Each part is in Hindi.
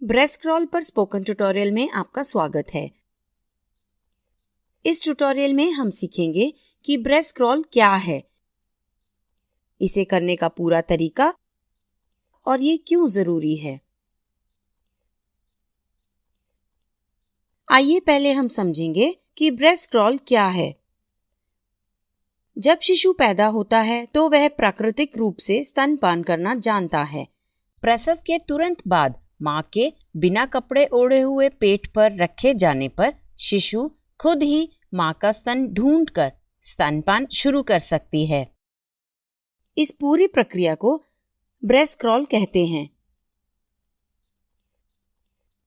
ब्रेस्ट क्रॉल पर स्पोकन ट्यूटोरियल में आपका स्वागत है। इस ट्यूटोरियल में हम सीखेंगे कि ब्रेस्ट क्रॉल क्या है, इसे करने का पूरा तरीका और ये क्यों जरूरी है। आइए पहले हम समझेंगे कि ब्रेस्ट क्रॉल क्या है। जब शिशु पैदा होता है तो वह प्राकृतिक रूप से स्तनपान करना जानता है। प्रसव के तुरंत बाद मां के बिना कपड़े ओढ़े हुए पेट पर रखे जाने पर शिशु खुद ही मां का स्तन ढूंढकर स्तनपान शुरू कर सकती है। इस पूरी प्रक्रिया को ब्रेस्ट क्रॉल कहते हैं।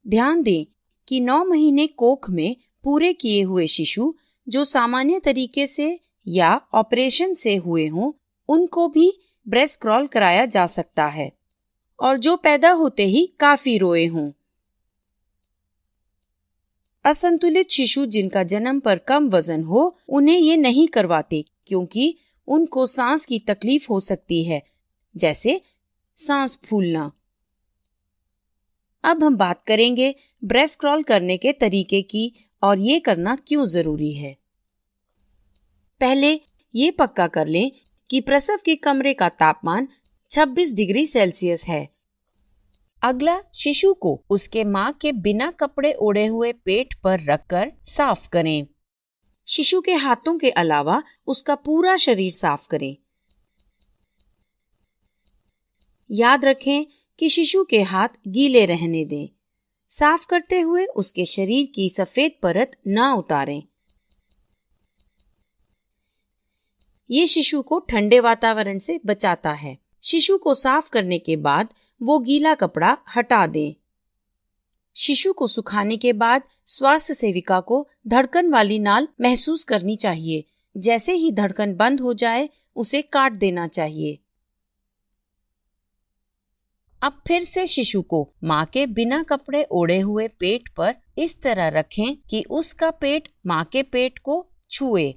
ध्यान दें कि 9 महीने कोख में पूरे किए हुए शिशु जो सामान्य तरीके से या ऑपरेशन से हुए हों, उनको भी ब्रेस्ट क्रॉल कराया जा सकता है और जो पैदा होते ही काफी रोए हों। असंतुलित शिशु जिनका जन्म पर कम वजन हो, उन्हें ये नहीं करवाते क्योंकि उनको सांस की तकलीफ हो सकती है, जैसे सांस फूलना। अब हम बात करेंगे ब्रेस्ट क्रॉल करने के तरीके की और ये करना क्यों जरूरी है। पहले ये पक्का कर लें कि प्रसव के कमरे का तापमान 26 डिग्री सेल्सियस है। अगला, शिशु को उसके मां के बिना कपड़े ओढ़े हुए पेट पर रखकर साफ करें। शिशु के हाथों के अलावा उसका पूरा शरीर साफ करें। याद रखें कि शिशु के हाथ गीले रहने दें। साफ करते हुए उसके शरीर की सफेद परत न उतारें। ये शिशु को ठंडे वातावरण से बचाता है। शिशु को साफ करने के बाद वो गीला कपड़ा हटा दें। शिशु को सुखाने के बाद स्वास्थ्य सेविका को धड़कन वाली नाल महसूस करनी चाहिए। जैसे ही धड़कन बंद हो जाए, उसे काट देना चाहिए। अब फिर से शिशु को मां के बिना कपड़े ओढ़े हुए पेट पर इस तरह रखें कि उसका पेट मां के पेट को छुए।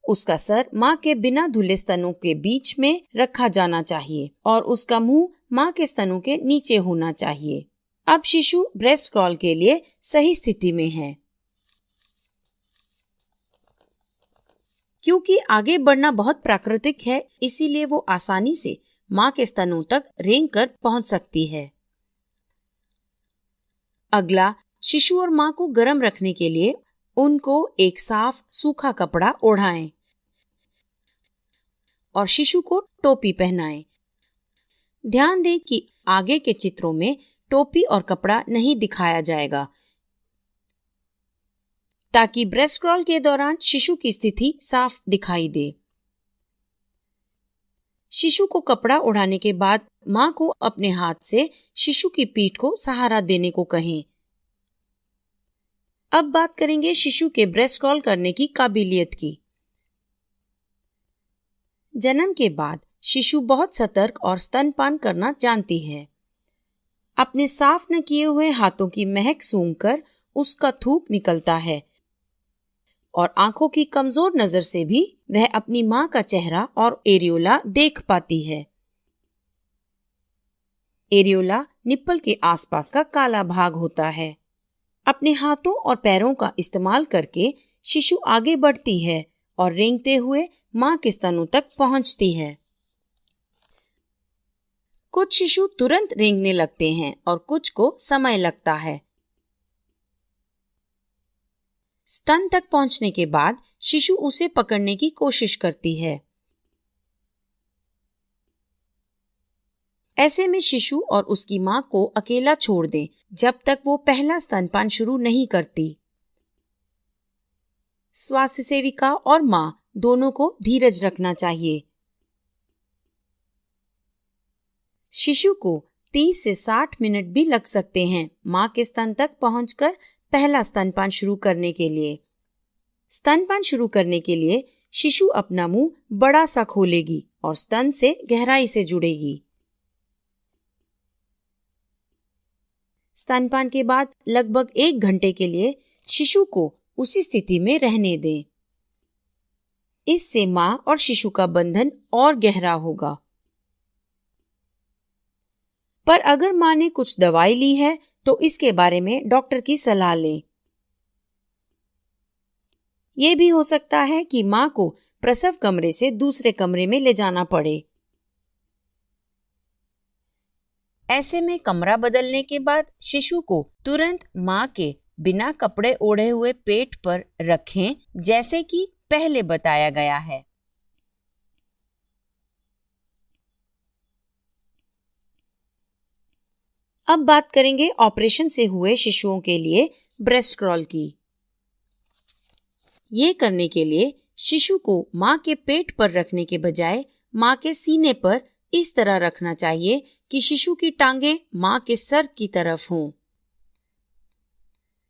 उसका सर मां के बिना धुले स्तनों के बीच में रखा जाना चाहिए और उसका मुंह मां के स्तनों के नीचे होना चाहिए। अब शिशु ब्रेस्ट क्रॉल के लिए सही स्थिति में है। क्योंकि आगे बढ़ना बहुत प्राकृतिक है, इसीलिए वो आसानी से मां के स्तनों तक रेंग कर पहुंच सकती है। अगला, शिशु और मां को गर्म रखने के लिए उनको एक साफ सूखा कपड़ा ओढ़ाएं और शिशु को टोपी पहनाएं। ध्यान दें कि आगे के चित्रों में टोपी और कपड़ा नहीं दिखाया जाएगा, ताकि ब्रेस्ट क्रॉल के दौरान शिशु की स्थिति साफ दिखाई दे। शिशु को कपड़ा ओढ़ाने के बाद मां को अपने हाथ से शिशु की पीठ को सहारा देने को कहें। अब बात करेंगे शिशु के ब्रेस्ट क्रॉल करने की काबिलियत की। जन्म के बाद शिशु बहुत सतर्क और स्तनपान करना जानती है। अपने साफ न किए हुए हाथों की महक सूंघकर उसका थूक निकलता है और आंखों की कमजोर नजर से भी वह अपनी मां का चेहरा और एरियोला देख पाती है। एरियोला निप्पल के आसपास का काला भाग होता है। अपने हाथों और पैरों का इस्तेमाल करके शिशु आगे बढ़ती है और रेंगते हुए मां के स्तनों तक पहुंचती है। कुछ शिशु तुरंत रेंगने लगते हैं और कुछ को समय लगता है। स्तन तक पहुंचने के बाद शिशु उसे पकड़ने की कोशिश करती है। ऐसे में शिशु और उसकी मां को अकेला छोड़ दें जब तक वो पहला स्तनपान शुरू नहीं करती। स्वास्थ्य सेविका और मां दोनों को धीरज रखना चाहिए। शिशु को 30 से 60 मिनट भी लग सकते हैं मां के स्तन तक पहुंचकर पहला स्तनपान शुरू करने के लिए। स्तनपान शुरू करने के लिए शिशु अपना मुंह बड़ा सा खोलेगी और स्तन से गहराई से जुड़ेगी। स्तनपान के बाद लगभग 1 घंटे के लिए शिशु को उसी स्थिति में रहने दें। इससे मां और शिशु का बंधन और गहरा होगा। पर अगर मां ने कुछ दवाई ली है तो इसके बारे में डॉक्टर की सलाह लें। ये भी हो सकता है कि मां को प्रसव कमरे से दूसरे कमरे में ले जाना पड़े। ऐसे में कमरा बदलने के बाद शिशु को तुरंत मां के बिना कपड़े ओढ़े हुए पेट पर रखें, जैसे कि पहले बताया गया है। अब बात करेंगे ऑपरेशन से हुए शिशुओं के लिए ब्रेस्ट क्रॉल की। ये करने के लिए शिशु को मां के पेट पर रखने के बजाय मां के सीने पर इस तरह रखना चाहिए कि शिशु की टांगें मां के सर की तरफ हों।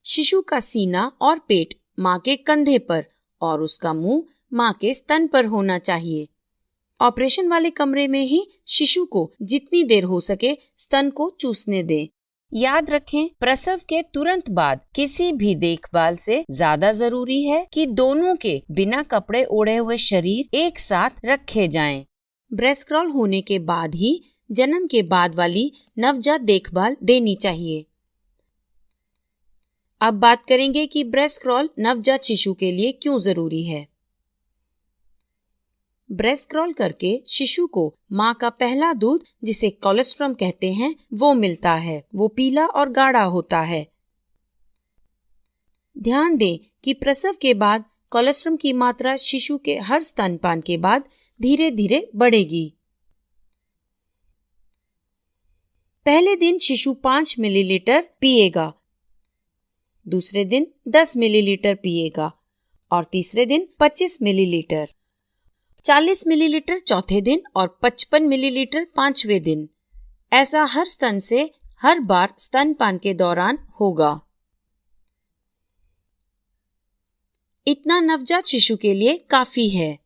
शिशु का सीना और पेट मां के कंधे पर और उसका मुंह मां के स्तन पर होना चाहिए। ऑपरेशन वाले कमरे में ही शिशु को जितनी देर हो सके स्तन को चूसने दें। याद रखें, प्रसव के तुरंत बाद किसी भी देखभाल से ज्यादा जरूरी है कि दोनों के बिना कपड़े ओढ़े हुए शरीर एक साथ रखे जाएं। ब्रेस्ट क्रॉल होने के बाद ही जन्म के बाद वाली नवजात देखभाल देनी चाहिए। अब बात करेंगे कि ब्रेस्ट क्रॉल नवजात शिशु के लिए क्यों जरूरी है। ब्रेस्ट क्रॉल करके शिशु को मां का पहला दूध, जिसे कोलोस्ट्रम कहते हैं, वो मिलता है। वो पीला और गाढ़ा होता है। ध्यान दें कि प्रसव के बाद कोलोस्ट्रम की मात्रा शिशु के हर स्तनपान के बाद धीरे धीरे बढ़ेगी। पहले दिन शिशु 5 मिलीलीटर पिएगा, दूसरे दिन 10 मिलीलीटर पिएगा और तीसरे दिन 25 मिलीलीटर, 40 मिलीलीटर चौथे दिन और 55 मिलीलीटर 5वें दिन। ऐसा हर स्तन से हर बार स्तनपान के दौरान होगा। इतना नवजात शिशु के लिए काफी है।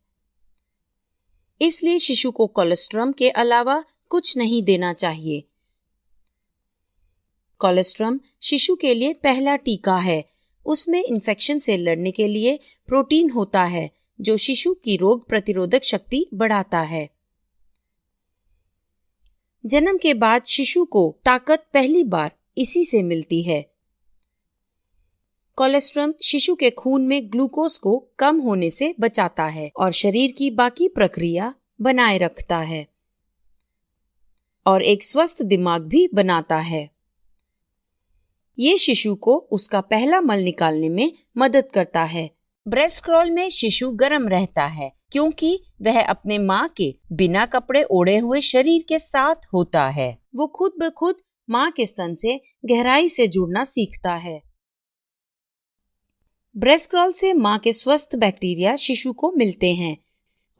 इसलिए शिशु को कोलोस्ट्रम के अलावा कुछ नहीं देना चाहिए। कोलोस्ट्रम शिशु के लिए पहला टीका है। उसमें इन्फेक्शन से लड़ने के लिए प्रोटीन होता है जो शिशु की रोग प्रतिरोधक शक्ति बढ़ाता है। जन्म के बाद शिशु को ताकत पहली बार इसी से मिलती है। कोलोस्ट्रम शिशु के खून में ग्लूकोज को कम होने से बचाता है और शरीर की बाकी प्रक्रिया बनाए रखता है और एक स्वस्थ दिमाग भी बनाता है। ये शिशु को उसका पहला मल निकालने में मदद करता है। ब्रेस्ट क्रॉल में शिशु गर्म रहता है क्योंकि वह अपने मां के बिना कपड़े ओढ़े हुए शरीर के साथ होता है। वो खुद ब खुद मां के स्तन से गहराई से जुड़ना सीखता है। ब्रेस्ट क्रॉल से मां के स्वस्थ बैक्टीरिया शिशु को मिलते हैं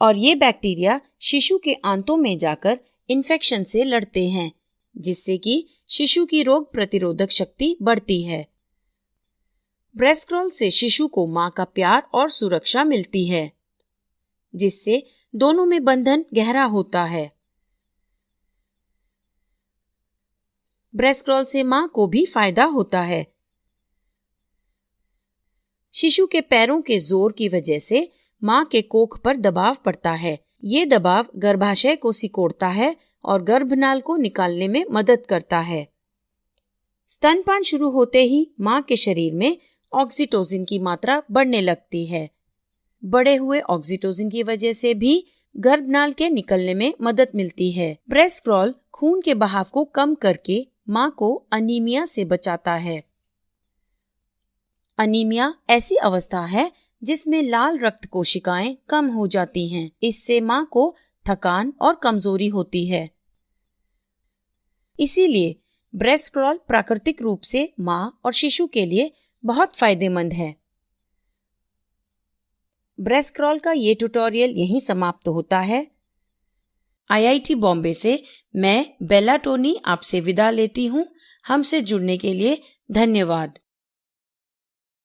और ये बैक्टीरिया शिशु के आंतों में जाकर इन्फेक्शन से लड़ते हैं, जिससे कि शिशु की रोग प्रतिरोधक शक्ति बढ़ती है। ब्रेस्ट क्रॉल से शिशु को मां का प्यार और सुरक्षा मिलती है, जिससे दोनों में बंधन गहरा होता है। ब्रेस्ट क्रॉल से मां को भी फायदा होता है। शिशु के पैरों के जोर की वजह से मां के कोख पर दबाव पड़ता है। ये दबाव गर्भाशय को सिकोड़ता है और गर्भनाल को निकालने में मदद करता है। स्तनपान शुरू होते ही मां के शरीर में ऑक्सीटोसिन की मात्रा बढ़ने लगती है। बढ़े हुए ऑक्सीटोसिन की वजह से भी गर्भनाल के निकलने में मदद मिलती है। ब्रेस्ट क्रॉल खून के बहाव को कम करके मां को अनीमिया से बचाता है। अनीमिया ऐसी अवस्था है जिसमें लाल रक्त कोशिकाएं कम हो जाती हैं। इससे मां को थकान और कमजोरी होती है। इसीलिए ब्रेस्ट क्रॉल प्राकृतिक रूप से मां और शिशु के लिए बहुत फायदेमंद है। ब्रेस्ट क्रॉल का ये ट्यूटोरियल यहीं समाप्त होता है। IIT बॉम्बे से मैं बेला टोनी आपसे विदा लेती हूँ। हमसे जुड़ने के लिए धन्यवाद।